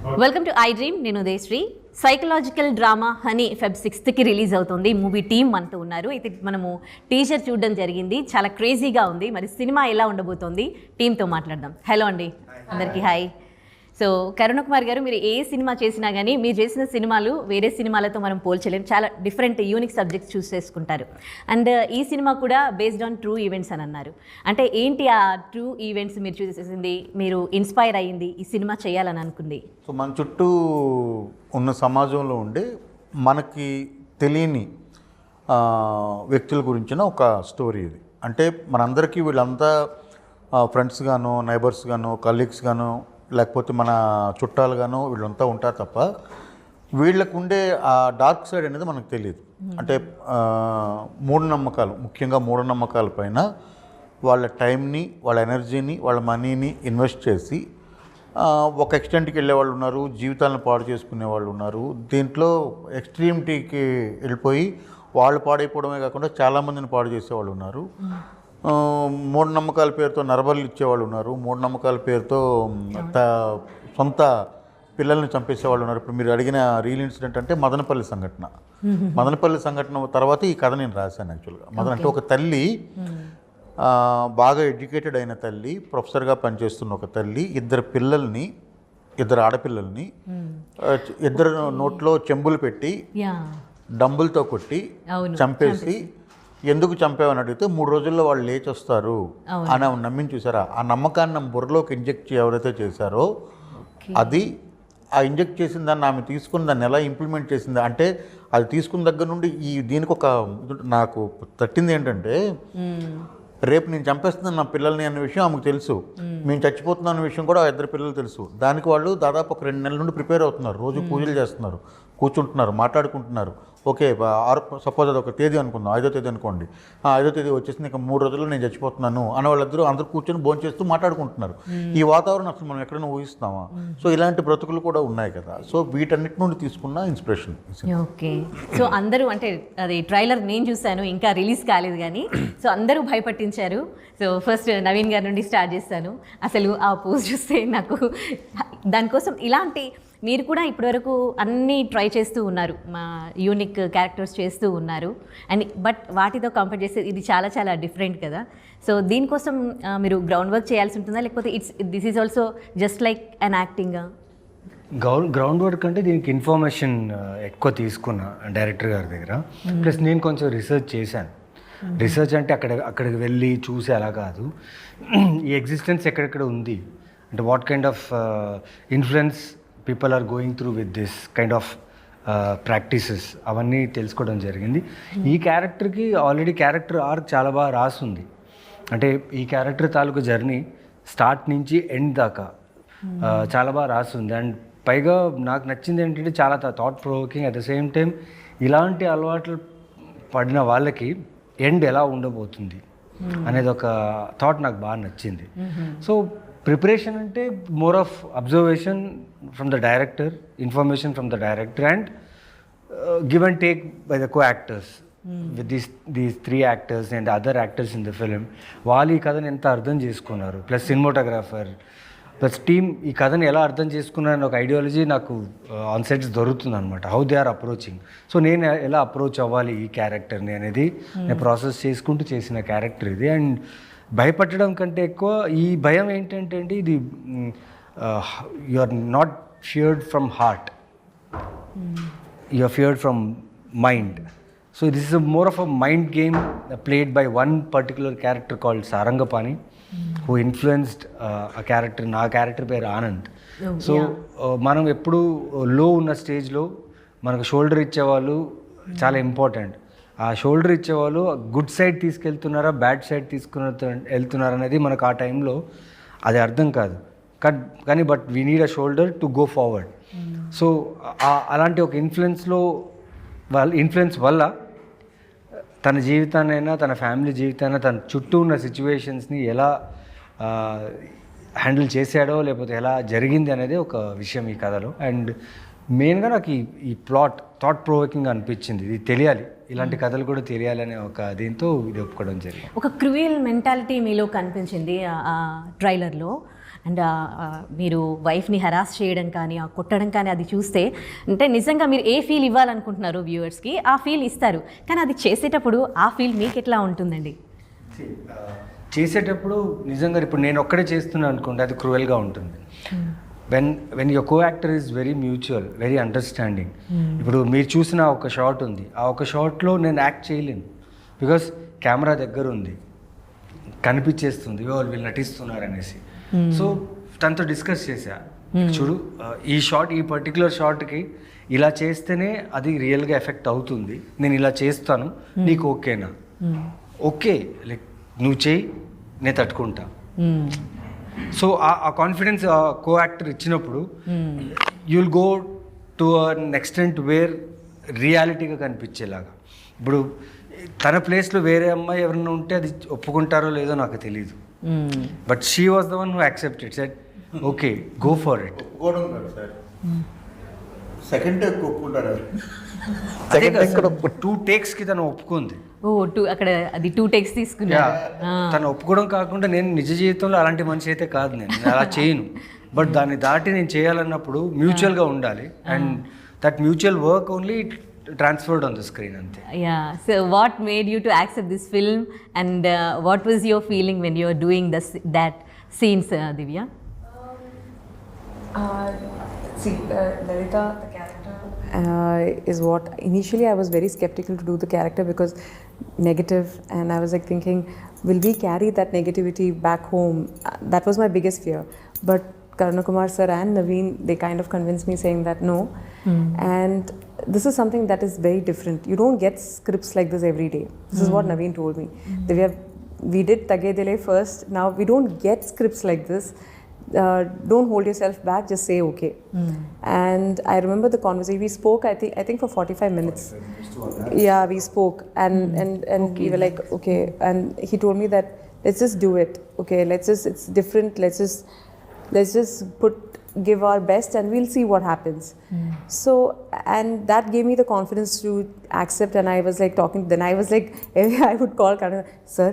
Welcome to I dream. నేను Udayasri. Psychological drama Honey Feb 6th release అవుతుంది. Movie team మనతో ఉన్నారు. అయితే మనము టీజర్ చూడడం జరిగింది, చాలా క్రేజీగా ఉంది. మరి సినిమా ఎలా ఉండబోతోంది, టీంతో మాట్లాడదాం. హలో అండి, అందరికీ హాయ్. సో కరుణ కుమార్ గారు, మీరు ఏ సినిమా చేసినా కానీ మీరు చేసిన సినిమాలు వేరే సినిమాలతో మనం పోల్చలేము. చాలా డిఫరెంట్ యూనిక్ సబ్జెక్ట్స్ చూస్ చేసుకుంటారు. అండ్ ఈ సినిమా కూడా బేస్డ్ ఆన్ ట్రూ ఈవెంట్స్ అని అన్నారు. అంటే ఏంటి ఆ ట్రూ ఈవెంట్స్ మీరు చూసేసింది, మీరు ఇన్స్పైర్ అయ్యింది ఈ సినిమా చేయాలని అనుకుంది? సో మన చుట్టూ ఉన్న సమాజంలో ఉండే మనకి తెలియని వ్యక్తుల గురించిన ఒక స్టోరీ ఇది. అంటే మనందరికీ వీళ్ళంతా ఫ్రెండ్స్ గాను, నైబర్స్ గాను, కలీగ్స్ గాను, లేకపోతే మన చుట్టాలు గాను వీళ్ళంతా ఉంటారు తప్ప వీళ్ళకు ఉండే ఆ డార్క్ సైడ్ అనేది మనకు తెలియదు. అంటే మూఢనమ్మకాలు, ముఖ్యంగా మూఢనమ్మకాల పైన వాళ్ళ టైంని, వాళ్ళ ఎనర్జీని, వాళ్ళ మనీని ఇన్వెస్ట్ చేసి ఒక ఎక్స్టెంట్కి వెళ్ళే వాళ్ళు ఉన్నారు, జీవితాలను పాడు చేసుకునే వాళ్ళు ఉన్నారు. దీంట్లో ఎక్స్ట్రీమిటీకి వెళ్ళిపోయి వాళ్ళు పాడైపోవడమే కాకుండా చాలామందిని పాడు చేసేవాళ్ళు ఉన్నారు. మూఢనమ్మకాల పేరుతో నరబలు ఇచ్చేవాళ్ళు ఉన్నారు. మూఢనమ్మకాల పేరుతో సొంత పిల్లల్ని చంపేసేవాళ్ళు ఉన్నారు. ఇప్పుడు మీరు అడిగిన రియల్ ఇన్సిడెంట్ అంటే మదనపల్లి సంఘటన. మదనపల్లి సంఘటన తర్వాత ఈ కథ నేను రాశాను. యాక్చువల్గా అంటే ఒక తల్లి, బాగా ఎడ్యుకేటెడ్ అయిన తల్లి, ప్రొఫెసర్గా పనిచేస్తున్న ఒక తల్లి, ఇద్దరు ఆడపిల్లల్ని ఇద్దరు నోట్లో చెంబులు పెట్టి డంబులతో కొట్టి చంపేసి, ఎందుకు చంపావని అడిగితే 3 రోజుల్లో వాళ్ళు లేచి వస్తారు అని నమ్మిని చూసారా. ఆ నమ్మకాన్ని బుర్రలోకి ఇంజెక్ట్ ఎవరైతే చేశారో అది, ఆ ఇంజెక్ట్ చేసిన దాన్ని ఆమె తీసుకుని దాన్ని ఎలా ఇంప్లిమెంట్ చేసింది అంటే, అది తీసుకున్న దగ్గర నుండి దీనికి ఒక నాకు తట్టింది ఏంటంటే, రేపు నేను చంపేస్తున్నాను నా పిల్లల్ని అనే విషయం ఆమెకు తెలుసు. మేము చచ్చిపోతున్నాం అనే విషయం కూడా ఆ ఇద్దరు పిల్లలు తెలుసు. దానికి వాళ్ళు దాదాపు ఒక 2 నెలల నుండి ప్రిపేర్ అవుతున్నారు. రోజు పూజలు చేస్తున్నారు, కూర్చుంటున్నారు, మాట్లాడుకుంటున్నారు. ఓకే, సపోజ్ అది ఒక తేదీ అనుకుందాం, 5వ తేదీ అనుకోండి. 5వ తేదీ వచ్చేసింది, ఇంకా 3 రోజుల్లో నేను చచ్చిపోతున్నాను అని అందరూ కూర్చొని భోజనం చేస్తూ మాట్లాడుకుంటున్నారు. ఈ వాతావరణం అసలు మనం ఎక్కడైనా ఊహిస్తామా? సో ఇలాంటి బ్రతుకులు కూడా ఉన్నాయి కదా. సో వీటన్నిటి నుండి తీసుకున్న ఇన్స్పిరేషన్. ఓకే, సో అందరూ, అంటే అది ట్రైలర్ నేను చూశాను, ఇంకా రిలీజ్ కాలేదు కానీ, సో అందరూ భయపట్టించారు. సో ఫస్ట్ నవీన్ గారి నుండి స్టార్ట్ చేస్తాను. అసలు ఆ పోజ్ చూస్తే నాకు దానికోసం ఇలాంటి, మీరు కూడా ఇప్పటివరకు అన్నీ ట్రై చేస్తూ ఉన్నారు, మా యూనిక్ క్యారెక్టర్స్ చేస్తూ ఉన్నారు, అండ్ బట్ వాటితో కంపేర్ చేస్తే ఇది చాలా చాలా డిఫరెంట్ కదా. సో దీనికోసం మీరు గ్రౌండ్ వర్క్ చేయాల్సి ఉంటుందా, లేకపోతే this is also just like an యాక్టింగా? గ్రౌండ్ వర్క్ అంటే దీనికి ఇన్ఫర్మేషన్ ఎక్కువ తీసుకున్నా డైరెక్టర్ గారి దగ్గర. ప్లస్ నేను కొంచెం రీసెర్చ్ చేశాను. రీసెర్చ్ అంటే అక్కడికి వెళ్ళి చూసి అలా కాదు, ఈ ఎగ్జిస్టెన్స్ ఎక్కడెక్కడ ఉంది, అంటే what kind of influence people are going through with this kind of practices, అవన్నీ తెలుసుకోవడం జరిగింది. ఈ క్యారెక్టర్కి ఆల్రెడీ క్యారెక్టర్ ఆర్క్ చాలా బాగా రాసుంది. అంటే ఈ క్యారెక్టర్ తాలూకు జర్నీ స్టార్ట్ నుంచి ఎండ్ దాకా చాలా బాగా రాసుంది. అండ్ పైగా నాకు నచ్చింది ఏంటంటే చాలా thought provoking, at the same time ఇలాంటి అలవాట్లు పడిన వాళ్ళకి ఎండ్ ఎలా ఉండబోతుంది అనేది ఒక థాట్ నాకు బాగా నచ్చింది. సో ప్రిపరేషన్ అంటే more of observation from the director, information from the director, and give and take by the co actors with these 3 actors and other actors in the film. వాళ్ళు ఈ కథను ఎంత అర్థం చేసుకున్నారు, ప్లస్ సినిమాటోగ్రాఫర్ ప్లస్ టీమ్ ఈ కథను ఎలా అర్థం చేసుకున్నారని ఒక ఐడియాలజీ నాకు ఆన్ సెట్స్ దొరుకుతుంది అనమాట. How they are approaching, so నేను ఎలా అప్రోచ్ అవ్వాలి ఈ క్యారెక్టర్ని అనేది నేను ప్రాసెస్ చేసుకుంటూ చేసిన క్యారెక్టర్ ఇది. అండ్ భయపడడం కంటే ఎక్కువ ఈ భయం ఏంటంటే అండి, ఇది you are not feared from heart, you are feared from mind. So this is more of a mind game played by one particular character called Sarangapani, who influenced ఆ క్యారెక్టర్. నా క్యారెక్టర్ పేరు ఆనంద్. సో మనం ఎప్పుడు లో ఉన్న స్టేజ్లో మనకు షోల్డర్ ఇచ్చేవాళ్ళు చాలా ఇంపార్టెంట్. ఆ షోల్డర్ ఇచ్చేవాళ్ళు గుడ్ సైడ్ తీసుకెళ్తున్నారా, బ్యాడ్ సైడ్ వెళ్తున్నారా అనేది మనకు ఆ టైంలో అది అర్థం కాదు. కానీ but we need a shoulder to go forward. So అలాంటి ఒక ఇన్ఫ్లుయెన్స్ వల్ల తన జీవితాన్నైనా, తన ఫ్యామిలీ జీవితాన్ని, తన చుట్టూ ఉన్న సిచ్యువేషన్స్ని ఎలా హ్యాండిల్ చేశాడో, లేకపోతే ఎలా జరిగింది అనేది ఒక విషయం ఈ కథలో. అండ్ మెయిన్గా నాకు ఈ ప్లాట్ థాట్ ప్రొవోకింగ్ అనిపించింది. ఇది తెలియాలి, ఇలాంటి కథలు కూడా తెలియాలనే ఒక దీంతో ఇది ఒప్పుకోవడం జరిగింది. ఒక క్రూయల్ మెంటాలిటీ మీలో కనిపించింది ఆ ట్రైలర్లో. అండ్ మీరు వైఫ్ని హెరాస్ చేయడం కానీ కొట్టడం కానీ అది చూస్తే అంటే నిజంగా మీరు ఏ ఫీల్ ఇవ్వాలనుకుంటున్నారు వ్యూవర్స్కి ఆ ఫీల్ ఇస్తారు, కానీ అది చేసేటప్పుడు ఆ ఫీల్ మీకు ఎట్లా ఉంటుందండి? చేసేటప్పుడు నిజంగా ఇప్పుడు నేను ఒక్కడే చేస్తున్నాను అనుకోండి, అది క్రూయల్గా ఉంటుంది. When your co actor is very mutual, very understanding. ఇప్పుడు మీరు చూసిన ఒక షాట్ ఉంది, ఆ ఒక షాట్లో నేను యాక్ట్ చేయలేను, బికాస్ కెమెరా దగ్గర ఉంది, కనిపించేస్తుంది వీళ్ళు నటిస్తున్నారు అనేసి. సో తనతో డిస్కస్ చేశా, చూడు ఈ షాట్, ఈ పర్టికులర్ షాట్కి ఇలా చేస్తేనే అది రియల్గా ఎఫెక్ట్ అవుతుంది, నేను ఇలా చేస్తాను, నీకు ఓకేనా? ఓకే, లైక్ నువ్వు చేయి, నేను తట్టుకుంటా. సో ఆ కాన్ఫిడెన్స్ కో యాక్టర్ ఇచ్చినప్పుడు you will go to an extent where రియాలిటీగా కనిపించేలాగా. ఇప్పుడు తన ప్లేస్లో వేరే అమ్మాయి ఎవరైనా ఉంటే అది ఒప్పుకుంటారో లేదో నాకు తెలియదు, but she was the one who accepted, said okay go for it. ఒప్పుకోవడం కాదు సార్, సెకండ్ టేక్ ఒప్పుకుంటారు. అదే కదా 2 takesకి తను ఒప్పుకుంది. అక్కడ అది 2 takes తీసుకున్నారు. తను ఒప్పుకోవడం కాకుండా నేను నిజ జీవితంలో అలాంటి మనిషి అయితే కాదు, నేను అలా చేయను. బట్ దాన్ని దాటి నేను చేయాలన్నప్పుడు మ్యూచువల్గా ఉండాలి, and that mutual work only transferred on the screen, అంతే. So what made you to accept this film and what was your feeling when you are doing that scenes, Divya? Lalita, the character, is what initially I was very skeptical to do the character because negative, and I was like thinking, will we carry that negativity back home? That was my biggest fear. But Karunakumar sir and Naveen, they kind of convinced me saying that no. And this is something that is very different. You don't get scripts like this every day. This is what Naveen told me. We did Tage Dile first. Now we don't get scripts like this. Don't hold yourself back, just say okay. And I remember the conversation, we spoke I think for 45 minutes. Yeah, we spoke and okay. We were like okay, and he told me that let's just do it, okay, it's different, let's just give our best and we'll see what happens. So, and that gave me the confidence to accept, and I was like talking, then I was like I would call Karna, sir,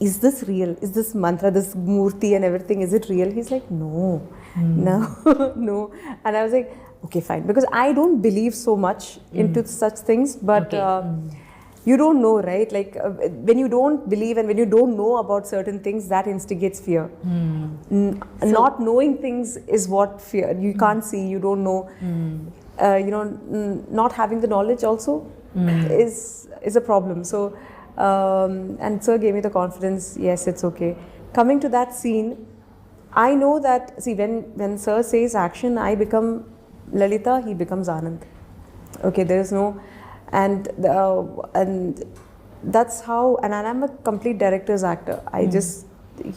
is this real? Is this mantra, this murti and everything, is it real? He's like, no. No. And I was like, okay, fine. Because I don't believe so much into such things, but you don't know, right? Like when you don't believe and when you don't know about certain things, that instigates fear. Not knowing things is what fear. You can't see, you don't know. Not having the knowledge also is a problem. So, and sir gave me the confidence, yes, it's okay. Coming to that scene, I know that, see, when sir says action, I become Lalita, he becomes Anand. Okay, there is no, and that's how, and I'm a complete director's actor.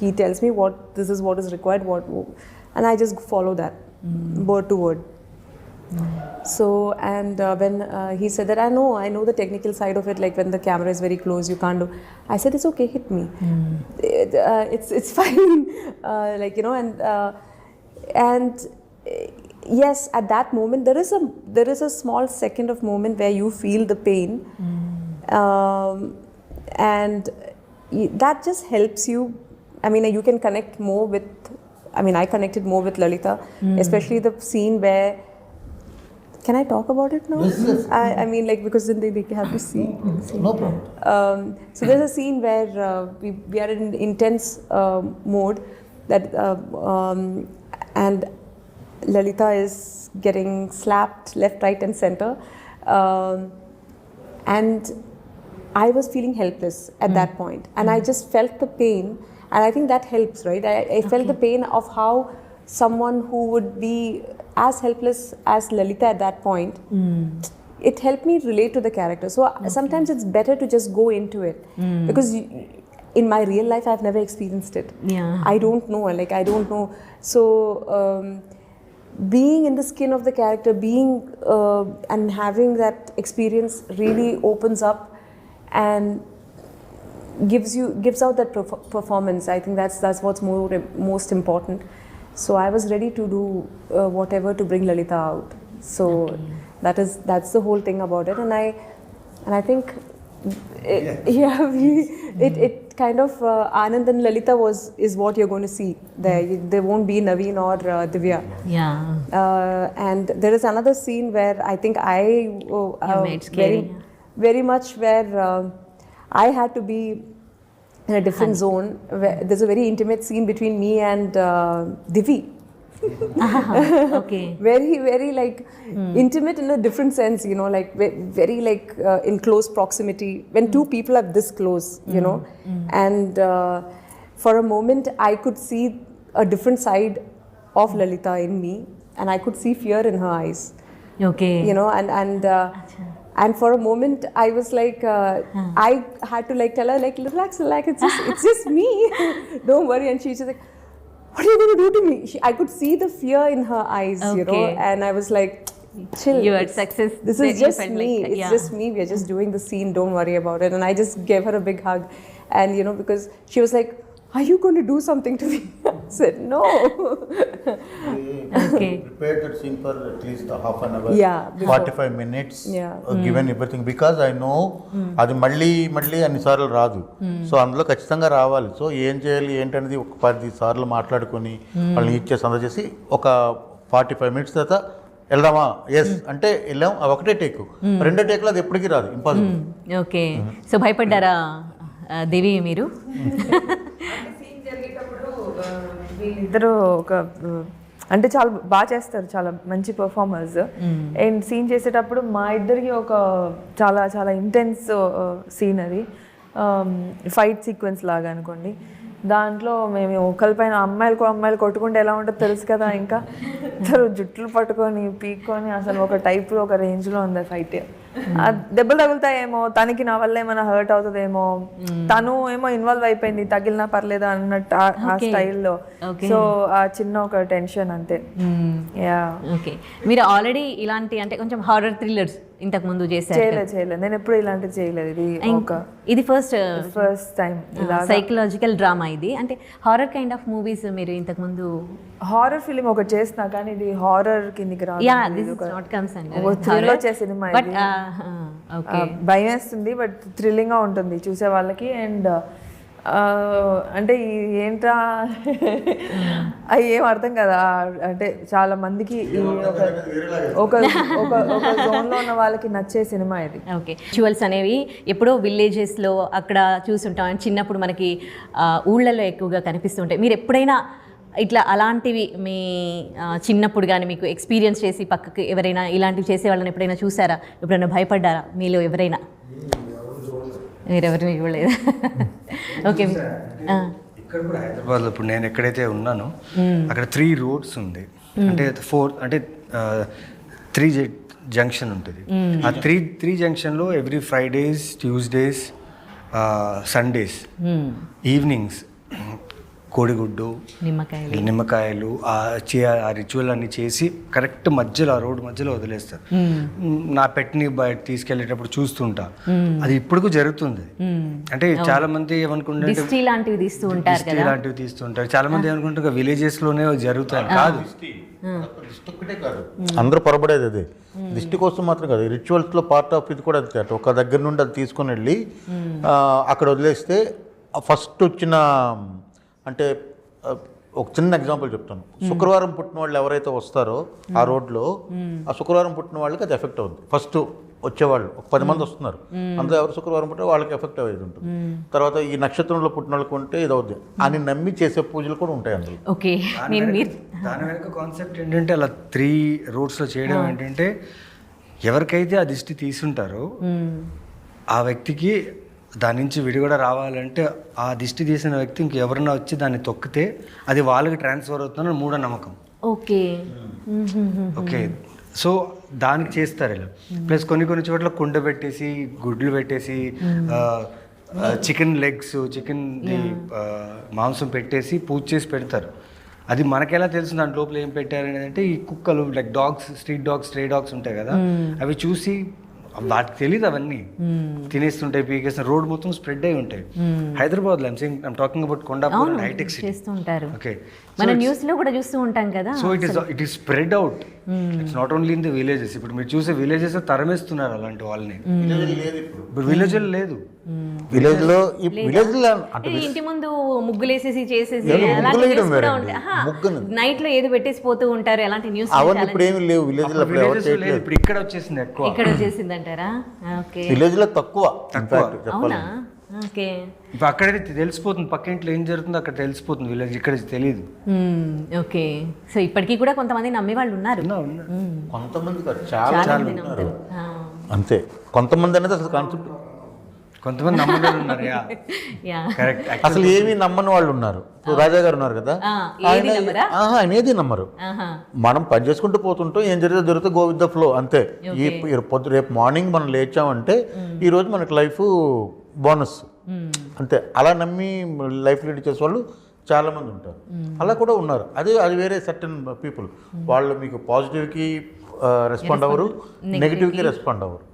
He tells me this is what is required, and I just follow that word to word. So, and when he said that, I know the technical side of it, like when the camera is very close, you can't do. I said, it's okay, hit me. It's fine. And yes, at that moment, there is a small second of moment where you feel the pain, and that just helps you. I mean, you can connect more with. I mean, I connected more with Lalita, especially the scene where. Can I talk about it now? Yes. I mean, like, because then they have to see. No problem. So there's a scene where we are in intense mode, that and Lalita is getting slapped left, right, and center, and I was feeling helpless at that point, and I just felt the pain, and I think that helps, right? I felt the pain of how someone who would be as helpless as Lalita at that point, it helped me relate to the character. So sometimes it's better to just go into it, because in my real life I've never experienced it. I don't know, so being in the skin of the character, and having that experience really opens up and gives out that performance. I think that's what's most important. So I was ready to do whatever to bring Lalita out. So that's the whole thing about it, and I think it kind of Anand and Lalita is what you're going to see there. There won't be Naveen or Divya. Yeah. And there is another scene where I think made it scary. very much where I had to be in a different zone. Where there's a very intimate scene between me and Divi. Okay. Very like intimate in a different sense, you know, like very like in close proximity when two people are this close, you know. And for a moment I could see a different side of Lalita in me, and I could see fear in her eyes, Okay. you know. And for a moment I was like I had to like tell her like relax, it's just me. Don't worry. And she's just like, what are you going to do to me? I could see the fear in her eyes, you know. Okay. And I was like, chill. You had success. This that is you just felt me. like, It's yeah. just me. We're just doing the scene. Don't worry about it. And I just gave her a big hug. And, you know, because she was like, are you going to do something to me? I said, no. Okay. Prepared that scene for at least a half an hour. Yeah, before. 45 minutes. Yeah. Given everything, because I know అది మళ్ళీ అన్నిసార్లు రాదు. So అందులో ఖచ్చితంగా రావాలి. So ఏం చేయాలి ఏంటనేది ఒక 10 సార్లు మాట్లాడుకొని వాళ్ళని ఇచ్చేసి అందజేసి ఒక 45 మినిట్స్ తర్వాత వెళ్దామా ఎస్ అంటే వెళ్ళాం. అది ఒకటే టేక్. రెండో టేక్లో అది ఎప్పటికీ రాదు, ఇంపాసిబుల్. ఓకే. సో భయపడ్డారా దేవి మీరు? సీన్ జరిగేటప్పుడు వీళ్ళిద్దరూ ఒక అంటే చాలా బాగా చేస్తారు, చాలా మంచి పర్ఫార్మర్స్. అండ్ సీన్ చేసేటప్పుడు మా ఇద్దరికి ఒక చాలా చాలా ఇంటెన్స్ సీన్ అది, ఫైట్ సీక్వెన్స్ లాగా అనుకోండి. దాంట్లో మేము ఒకరిపైన అమ్మాయిలు కొట్టుకుంటే ఎలా ఉంటుందో తెలుసు కదా, ఇంకా ఇద్దరు జుట్లు పట్టుకొని పీక్కొని అసలు ఒక టైప్లో ఒక రేంజ్లో ఉంది ఫైట్. దెబ్బలు తగులుతాయేమో, తనకి నా వల్ల ఏమైనా హర్ట్ అవుతుందేమో, తను ఏమో ఇన్వాల్వ్ అయిపోయింది తగిలినా పర్లేదా అన్నట్టు ఆ స్టైల్లో. సో ఆ చిన్న ఒక టెన్షన్ అంతే. యా. ఓకే. మీరు ఆల్రెడీ ఇలాంటి అంటే కొంచెం హారర్ థ్రిల్లర్స్ ఇంతకు ముందు చేశారు. చేయలేదు, నేను ఎప్పుడు ఇలాంటివి చేయలేదు. ఇది ఫస్ట్ టైం ఇలా సైకలాజికల్ డ్రామా. ఇది అంటే హారర్ కైండ్ ఆఫ్ మూవీస్ మీరు ఇంతకు ముందు హారర్ ఫిలిం ఒకటి చేస్తున్నా, కానీ ఇది హారర్ కిందికి రాదు. Yeah, this is not comes and thrill వచ్చే సినిమా బట్ ఇది. ఓకే. భయం వేస్తుంది బట్ థ్రిల్లింగ్గా ఉంటుంది చూసే వాళ్ళకి. అండ్ అంటే ఏంట్రా అవి ఏం అర్థం కదా, అంటే చాలా మందికి ఒక జోన్లో ఉన్న వాళ్ళకి నచ్చే సినిమా ఇది. ఓకే. రిచువల్స్ అనేవి ఎప్పుడో విలేజెస్లో అక్కడ చూస్తుంటాం, చిన్నప్పుడు మనకి ఊళ్ళల్లో ఎక్కువగా కనిపిస్తుంటాయి. మీరు ఎప్పుడైనా ఇట్లా అలాంటివి మీ చిన్నప్పుడు కానీ మీకు ఎక్స్పీరియన్స్ చేసి పక్కకి ఎవరైనా ఇలాంటివి చేసే వాళ్ళని ఎప్పుడైనా చూసారా? ఎప్పుడైనా భయపడ్డారా మీలో ఎవరైనా? మీరెవరిని ఇవ్వలేదు. ఓకే. ఇక్కడ కూడా హైదరాబాద్లో ఇప్పుడు నేను ఎక్కడైతే ఉన్నానో అక్కడ 3 రోడ్స్ ఉంది. అంటే 4 అంటే 3 జంక్షన్ ఉంటుంది. ఆ 3 జంక్షన్లో every Fridays, Tuesdays, Sundays evenings కోడిగుడ్డు, నిమ్మకాయలు ఆ రిచువల్ అన్ని చేసి కరెక్ట్ మధ్యలో ఆ రోడ్డు మధ్యలో వదిలేస్తారు. నా పెట్ని బయట తీసుకెళ్లేటప్పుడు చూస్తుంటా, అది ఇప్పుడు జరుగుతుంది. అంటే చాలా మంది ఏమనుకుంటారు ఇలాంటివి తీస్తూ ఉంటారు, చాలా మంది ఏమనుకుంటారు విలేజెస్ లోనే జరుగుతాయి. కాదు, ఒక్కటే కాదు, అందరూ పొరపడేది అదే. దిష్టి కోసం మాత్రం కాదు, రిచువల్స్లో పార్ట్ ఆఫ్ ఇది కూడా అది కాదు. ఒక దగ్గర నుండి అది తీసుకొని వెళ్ళి అక్కడ వదిలేస్తే ఫస్ట్ వచ్చిన అంటే ఒక చిన్న ఎగ్జాంపుల్ చెప్తాను. శుక్రవారం పుట్టిన వాళ్ళు ఎవరైతే వస్తారో ఆ రోడ్లో, ఆ శుక్రవారం పుట్టిన వాళ్ళకి అది ఎఫెక్ట్ అవుతుంది. ఫస్ట్ వచ్చేవాళ్ళు ఒక 10 మంది వస్తున్నారు, అందులో ఎవరు శుక్రవారం పుట్టిన వాళ్ళకి ఎఫెక్ట్ అయ్యేది ఉంటుంది. తర్వాత ఈ నక్షత్రంలో పుట్టిన వాళ్ళకి ఉంటే ఇది అవుతుంది అని నమ్మి చేసే పూజలు కూడా ఉంటాయి అందులో. ఓకే. దాని వెనక కాన్సెప్ట్ ఏంటంటే అలా 3 రోడ్స్లో చేయడం ఏంటంటే ఎవరికైతే ఆ దిష్టి తీసుంటారో ఆ వ్యక్తికి దాని నుంచి విడిగొడ రావాలంటే ఆ దిష్టి తీసిన వ్యక్తి ఇంకెవరన్నా వచ్చి దాన్ని తొక్కితే అది వాళ్ళకి ట్రాన్స్ఫర్ అవుతుందని మూఢనమ్మకం. ఓకే. ఓకే. సో దానికి చేస్తారు ఇలా. ప్లస్ కొన్ని చోట్ల కుండ పెట్టేసి, గుడ్లు పెట్టేసి, చికెన్ లెగ్స్, చికెన్ మాంసం పెట్టేసి పూజ చేసి పెడతారు. అది మనకెలా తెలుసు దాని లోపల ఏం పెట్టారు అనేది? అంటే ఈ కుక్కలు like dogs, street dogs, stray dogs ఉంటాయి కదా, అవి చూసి వాటికి తెలియదు అవన్నీ తినేస్తుంటాయి, పీకేస్తాయి, రోడ్ మొత్తం స్ప్రెడ్ అయి ఉంటాయి. హైదరాబాద్లో I'm talking about Kondapur hitech city. చేస్తూ ఉంటారు. ఓకే. మన న్యూస్ లో కూడా చూస్తూ ఉంటాం కదా. So it is spread out. It's not only in the villages. ఇప్పుడు మీరు చూసే విలేజెస్ తరమేస్తున్నారు అలాంటి వాళ్ళని. ఇప్పుడు విలేజ్ లేదు. విలేజ్లో అంటే ఇంటి ముందు ముగ్గులేసేసి చేసేసి ముగ్గులు అలాంటి వేయడం news కూడా వేరండి. ఉంటాయి. ఆహా, ముగ్గులు. నైట్ లో ఏదో పెట్టేసి పోతూ ఉంటారు, ఎలాంటి న్యూస్ అవన్నీ ఇప్పుడు ఏమి లేవు విలేజ్లో. విలేజెస్ లేదు, ఇప్పుడు ఇక్కడ వచ్చేసింది ఎక్కువ. ఇక్కడ వచ్చేసింది అంటారా? ఓకే, విలేజ్లో తక్కువ ఇన్ఫాక్ట్ అవునా? చెప్పాలి. ఓకే, ఇప్పుడు అక్కడైతే తెలిసిపోతుంది, పక్క ఇంట్లో ఏం జరుగుతుందో అక్కడ తెలిసిపోతుంది. విలేజ్ ఇక్కడ తెలియదు. ఓకే. సో ఇప్పటికీ కూడా కొంతమంది నమ్మే వాళ్ళు ఉన్నారు. కొంతమంది కాదు, చాలా చాలా మంది ఉన్నారు. నమ్ముతారు. అంతే, కొంతమంది అనేది అసలు కాన్సెప్ట్. కొంతమంది నమ్మకాలు ఉన్నారు. Yeah, correct. అసలు ఏమీ నమ్మని వాళ్ళు ఉన్నారు. ఇప్పుడు రాజా గారు ఉన్నారు కదా, ఏది నమ్మరా? ఆయన ఏది నమ్మరు. మనం పని చేసుకుంటూ పోతుంటాం, ఏం జరిగితే గో విత్ ద ఫ్లో అంతే. రేపు మార్నింగ్ మనం లేచామంటే ఈ రోజు మనకి లైఫ్ బోనస్ అంతే. అలా నమ్మి లైఫ్ లీడ్ చేసే వాళ్ళు చాలా మంది ఉంటారు. అలా కూడా ఉన్నారు. అది వేరే సర్టన్ పీపుల్. వాళ్ళు మీకు పాజిటివ్కి రెస్పాండ్ అవ్వరు, నెగిటివ్కి రెస్పాండ్ అవ్వరు.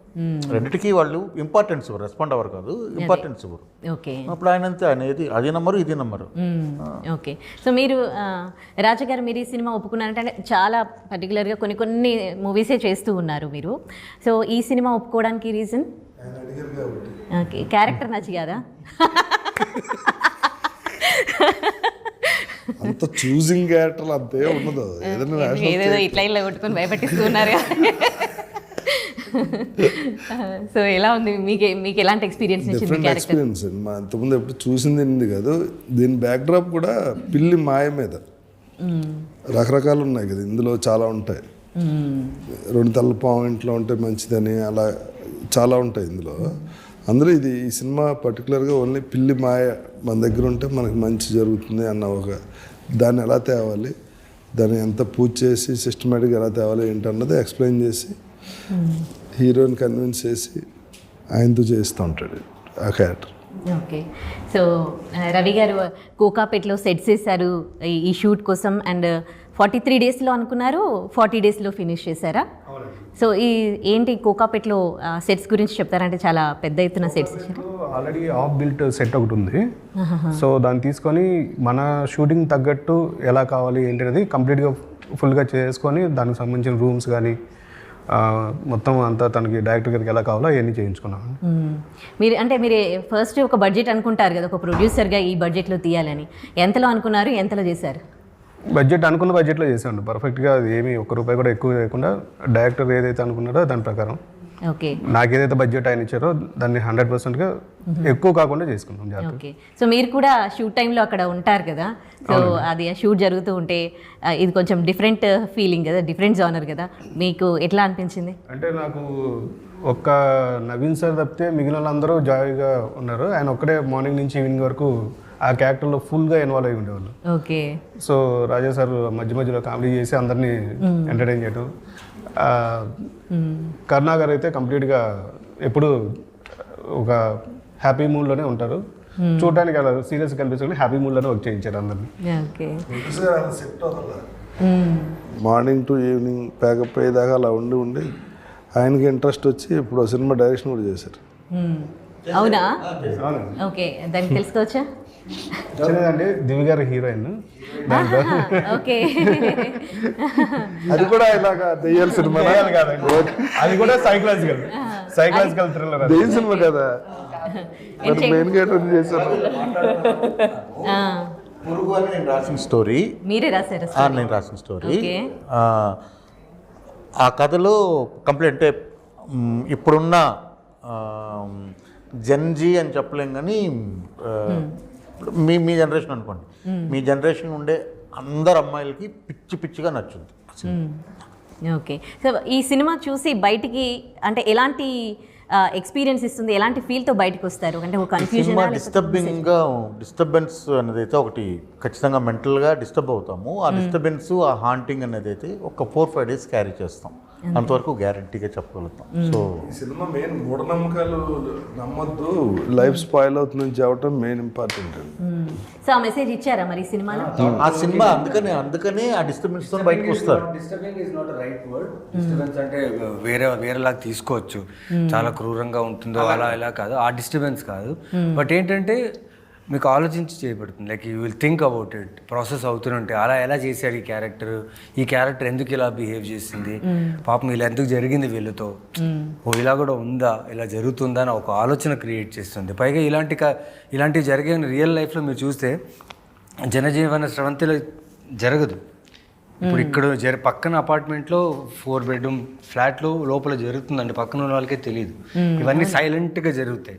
రెండిటికి వాళ్ళు ఇంపార్టెన్స్ ఇవ్వరు, రెస్పాండ్ అవ్వరు కాదు, ఇంపార్టెన్స్ ఇవ్వరు. ఓకే, అప్పుడు ఆయన అంతే, ఆయన అది నమ్మరు, ఇది నమ్మరు. ఓకే. సో మీరు రాజగారు, మీరు ఈ సినిమా ఒప్పుకున్నారంటే చాలా పర్టికులర్గా కొన్ని మూవీసే చేస్తూ ఉన్నారు మీరు. సో ఈ సినిమా ఒప్పుకోవడానికి రీజన్? ఓకే, క్యారెక్టర్ నచ్చి కదా? అంత చూసింగ్ క్యారెక్టర్ అంతే ఉండదు. ఏదేదో ఇట్లా ఇలా కొట్టుకొని భయపెట్టిస్తూ ఉన్నారు. సో ఎలా ఉంది మీకు ఎలాంటి ఎక్స్పీరియన్స్ ఇచ్చింది డిఫరెంట్ ఎక్స్పీరియన్స్ అండి. మా అంతకుముందు ఎప్పుడు చూసింది ఏంది కాదు. దీని బ్యాక్డ్రాప్ కూడా పిల్లి మాయ మీద రకరకాలు ఉన్నాయి కదా, ఇందులో చాలా ఉంటాయి. 2 తల్ల పాము ఇంట్లో ఉంటే మంచిదని అలా చాలా ఉంటాయి ఇందులో. అందులో ఈ సినిమా పర్టికులర్గా ఓన్లీ పిల్లి మాయ మన దగ్గర ఉంటే మనకి మంచి జరుగుతుంది అన్న ఒక దాన్ని ఎలా తేవాలి, దాన్ని ఎంత పూజ చేసి సిస్టమేటిక్గా ఎలా తేవాలి ఏంటన్నది ఎక్స్ప్లెయిన్ చేసి హీరోని కన్విన్స్ చేసి ఆయనతో చేస్తూ ఉంటాడు ఆ క్యారెక్టర్. ఓకే. సో రవి గారు కోకాపేటలో సెట్స్ వేశారు ఈ షూట్ కోసం, అండ్ 43 డేస్లో అనుకున్నారు, 40 డేస్లో ఫినిష్ చేశారా? సో ఏంటి కోకాపేటలో సెట్స్ గురించి చెప్తారంటే చాలా పెద్ద ఎత్తున సెట్స్ ఇచ్చారు. ఆల్రెడీ ఆఫ్ బిల్ట్ సెట్ ఒకటి ఉంది. సో దాన్ని తీసుకొని మన షూటింగ్ తగ్గట్టు ఎలా కావాలి ఏంటి అనేది కంప్లీట్గా ఫుల్గా చేసుకొని దానికి సంబంధించిన రూమ్స్ కానీ మొత్తం అంతా తనకి డైరెక్టర్ గారికి ఎలా కావాలో అవన్నీ చేయించుకున్నాను. మీరు ఫస్ట్ ఒక బడ్జెట్ అనుకుంటారు కదా, ఒక ప్రొడ్యూసర్గా ఈ బడ్జెట్లో తీయాలని. ఎంతలో అనుకున్నారు, ఎంతలో చేశారు? బడ్జెట్ అనుకున్న బడ్జెట్లో చేసాను పర్ఫెక్ట్గా. అది ఏమీ ₹1 కూడా ఎక్కువ లేకుండా డైరెక్టర్ ఏదైతే అనుకున్నారో దాని ప్రకారం. ఓకే, నాకు ఏదైతే బడ్జెట్ ఆయన ఇచ్చారో దాన్ని 100%గా ఎక్కువ కాకుండా చేసుకున్నాం. ఓకే. సో మీరు కూడా షూట్ టైంలో అక్కడ ఉంటారు కదా, సో అది షూట్ జరుగుతూ ఉంటే ఇది కొంచెం డిఫరెంట్ ఫీలింగ్ కదా, డిఫరెంట్ జానర్ కదా, మీకు ఎట్లా అనిపించింది? అంటే నాకు ఒక్క నవీన్ సార్ తప్పితే మిగిలిన వాళ్ళందరూ జాయిగా ఉన్నారు. ఆయన ఒక్కడే మార్నింగ్ నుంచి ఈవినింగ్ వరకు ఆ క్యారెక్టర్లో ఫుల్గా ఇన్వాల్వ్ అయి ఉండేవాళ్ళు. ఓకే. సో రాజా సార్ మధ్యలో కామెడీ చేసి అందరినీ ఎంటర్టైన్ చేయడం. కరుణా గారు అయితే కంప్లీట్గా ఎప్పుడు ఒక హ్యాపీ మూడ్లోనే ఉంటారు. చూడడానికి అలా సీరియస్ కనిపించకుండా హ్యాపీ మూడ్లోనే వర్క్ చేయించారు అందరినీ. Okay. Morning to evening pack up అయ్యేదాకా అలా ఉండి ఆయనకి ఇంట్రెస్ట్ వచ్చి ఇప్పుడు సినిమా డైరెక్షన్ కూడా చేశారు. అవునా? ఓకే, దాన్ని తెలుసుకోవచ్చా? చిన్నదండి, దివి గారు హీరోయిన్ దాంట్లో. ఓకే. అది కూడా ఇలాగా దెయ్యాల సినిమా అది కూడా సైకలాజికల్ థ్రిల్లర్. దెయ్యం సినిమా కదా, మెయిన్ క్యారెక్టర్ చేశారు. పురుగు అని నేను రాసిన స్టోరీ. మీరే రాశారు? నేను రాసిన స్టోరీ. ఆ కథలో కంప్లీట్ అంటే ఇప్పుడున్న జెన్జీ అని చెప్పలేం కానీ మీ జనరేషన్ అనుకోండి, మీ జనరేషన్ ఉండే అందరు అమ్మాయిలకి పిచ్చిగా నచ్చుద్ది. ఓకే. సో ఈ సినిమా చూసి బయటికి అంటే ఎలాంటి ఎక్స్పీరియన్స్ ఇస్తుంది, ఎలాంటి ఫీల్తో బయటకు వస్తారు? అంటే ఒక కన్ఫ్యూజన్, డిస్టర్బెన్స్ అనేది అయితే ఒకటి ఖచ్చితంగా మెంటల్గా డిస్టర్బ్ అవుతాము. ఆ డిస్టర్బెన్స్, ఆ హాంటింగ్ అనేది అయితే ఒక 4-5 డేస్ క్యారీ చేస్తాం, అంతవరకు గ్యారంటీగా చెప్పగలుగుతాం. సో ఈ సినిమా మెయిన్ మూఢనమ్మకాలు నమ్మొద్దు, లైఫ్ స్పాయిల్ అవుతుందని చెప్పడం మెయిన్ ఇంపార్టెంట్. సో ఆ మెసేజ్ ఇచ్చారా మరి సినిమాలో? ఆ సినిమా అందుకనే ఆ డిస్టర్బెన్స్ తో బయటకు వస్తారు. Disturbing is not right word. Disturbance అంటే వేరేలాగా తీసుకోవచ్చు, చాలా క్రూరంగా ఉంటుందో అలా ఇలా కాదు, ఆ డిస్టర్బెన్స్ కాదు. బట్ ఏంటంటే మీకు ఆలోచించి చేయబడుతుంది. Like you will think about it, process అవుతుంటే అలా ఎలా చేశాడు ఈ క్యారెక్టర్ ఎందుకు ఇలా బిహేవ్ చేసింది, పాపం ఇలా ఎందుకు జరిగింది వీళ్ళతో, ఓ ఇలా కూడా ఉందా, ఇలా జరుగుతుందా అని ఒక ఆలోచన క్రియేట్ చేస్తుంది. పైగా ఇలాంటివి జరిగే రియల్ లైఫ్లో మీరు చూస్తే జనజీవన స్రవంతిలో జరగదు. ఇప్పుడు ఇక్కడ పక్కన అపార్ట్మెంట్లో 4 bedroom ఫ్లాట్లో లోపల జరుగుతుందండి, పక్కన ఉన్న వాళ్ళకే తెలియదు. ఇవన్నీ సైలెంట్గా జరుగుతాయి,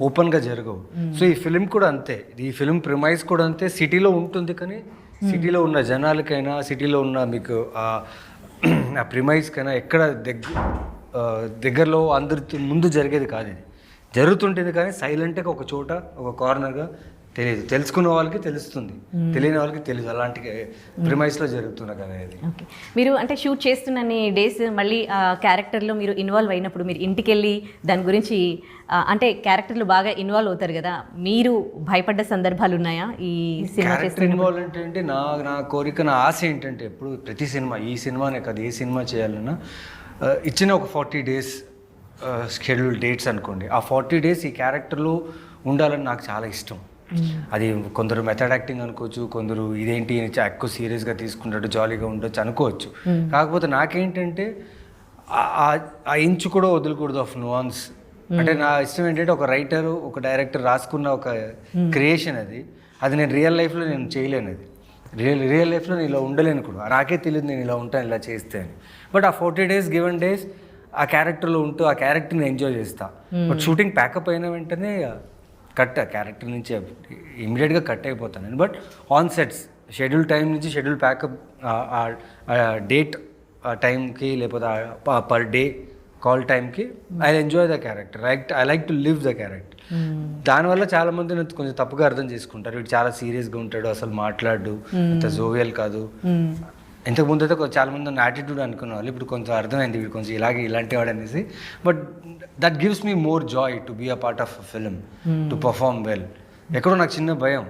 ఓపెన్గా జరగవు. సో ఈ ఫిలిం కూడా అంతే, ఈ ఫిలిం ప్రిమైజ్ కూడా అంతే. సిటీలో ఉంటుంది కానీ సిటీలో ఉన్న జనాలకైనా, సిటీలో ఉన్న మీకు ఆ ప్రిమైజ్కైనా ఎక్కడ దగ్గరలో అందరి ముందు జరిగేది కాదు. ఇది జరుగుతుంటుంది కానీ సైలెంట్గా ఒక చోట, ఒక కార్నర్గా తెలియదు. తెలుసుకున్న వాళ్ళకి తెలుస్తుంది, తెలియని వాళ్ళకి తెలియదు. అలాంటి ప్రిమైస్లో జరుగుతున్న కదా ఇది. ఓకే, మీరు అంటే షూట్ చేస్తున్న డేస్ మళ్ళీ ఆ క్యారెక్టర్లో మీరు ఇన్వాల్వ్ అయినప్పుడు మీరు ఇంటికి వెళ్ళి దాని గురించి అంటే క్యారెక్టర్లు బాగా ఇన్వాల్వ్ అవుతారు కదా, మీరు భయపడ్డ సందర్భాలు ఉన్నాయా ఈ సినిమా క్యారెక్టర్ ఇన్వాల్వ్ అంటే నా కోరిక, నా ఆశ ఏంటంటే ఎప్పుడు ప్రతి సినిమా, ఈ సినిమానే కాదు ఏ సినిమా చేయాలన్నా ఇచ్చిన ఒక 40 days షెడ్యూల్ డేట్స్ అనుకోండి, ఆ 40 days ఈ క్యారెక్టర్లో ఉండాలని నాకు చాలా ఇష్టం. అది కొందరు మెథడ్ యాక్టింగ్ అనుకోవచ్చు, కొందరు ఇదేంటి ఎక్కువ సీరియస్గా తీసుకుంటాడు, జాలీగా ఉండొచ్చు అనుకోవచ్చు. కాకపోతే నాకేంటంటే ఆ ఇంచు కూడా వదలకూడదు ఆఫ్ నువాన్స్. అంటే నా ఇష్టం ఏంటంటే ఒక రైటర్, ఒక డైరెక్టర్ రాసుకున్న ఒక క్రియేషన్ అది నేను రియల్ లైఫ్లో నేను చేయలేను. అది రియల్ లైఫ్లో నేను ఇలా ఉండలేను కూడా, నాకే తెలియదు నేను ఇలా ఉంటాను ఇలా చేస్తే అని. బట్ ఆ 40 days గివెన్ డేస్ ఆ క్యారెక్టర్లో ఉంటూ ఆ క్యారెక్టర్ని ఎంజాయ్ చేస్తా. బట్ షూటింగ్ ప్యాకప్ అయిన వెంటనే క్యారెక్టర్ నుంచి ఇమీడియట్గా కట్ అయిపోతాను. But on sets schedule time నుంచి షెడ్యూల్ ప్యాకప్ డేట్ టైంకి లేకపోతే పర్ డే కాల్ టైంకి I enjoy the character, I like to live the character. దానివల్ల చాలామంది నన్ను కొంచెం తప్పుగా అర్థం చేసుకుంటారు, వీడు చాలా సీరియస్గా ఉంటాడు, అసలు మాట్లాడు, అంత జోవియల్ కాదు. ఇంతకుముందు అయితే చాలా మంది నా యాటిట్యూడ్ అనుకునే వాళ్ళు, ఇప్పుడు కొంచెం అర్థమైంది వీడు కొంచెం ఇలాంటి వాడు అనేసి. But that gives me more joy to be a part of a film, to perform well. ఎక్కడో నాకు చిన్న భయం,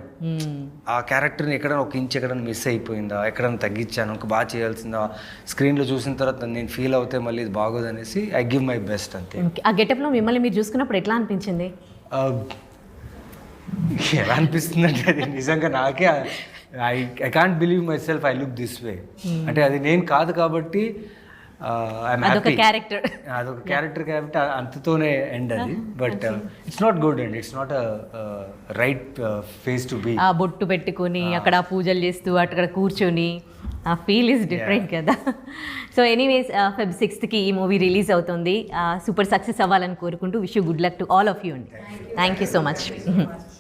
ఆ క్యారెక్టర్ని ఎక్కడైనా ఒక ఇంచ్ ఎక్కడైనా మిస్ అయిపోయిందా, ఎక్కడైనా తగ్గించాను, ఇంకా బాగా చేయాల్సిందా, స్క్రీన్లో చూసిన తర్వాత నేను ఫీల్ అవుతే మళ్ళీ ఇది బాగోదు అనేసి ఐ గివ్ మై బెస్ట్ అంతే. ఆ గెటప్లో మిమ్మల్ని మీరు చూసుకున్నప్పుడు ఎట్లా అనిపించింది? ఎలా అనిపిస్తుంది అంటే అది నిజంగా నాకే I can't believe myself I look this way. అంటే అది నేను కాదు కాబట్టి అదొక క్యారెక్టర్ కాబట్టి అంతతోనే ఎండ్ అది. But it's not good and it's not right face to be. ఆ బొట్టు పెట్టుకొని అక్కడ పూజలు చేస్తూ అక్కడ కూర్చొని ఆ ఫీల్ ఈజ్ డిఫరెంట్ కదా. సో ఎనీవేస్ Feb 6th ఈ మూవీ రిలీజ్ అవుతుంది. సూపర్ సక్సెస్ అవ్వాలని కోరుకుంటూ wish you good luck to all of you అండి. Thank you so much.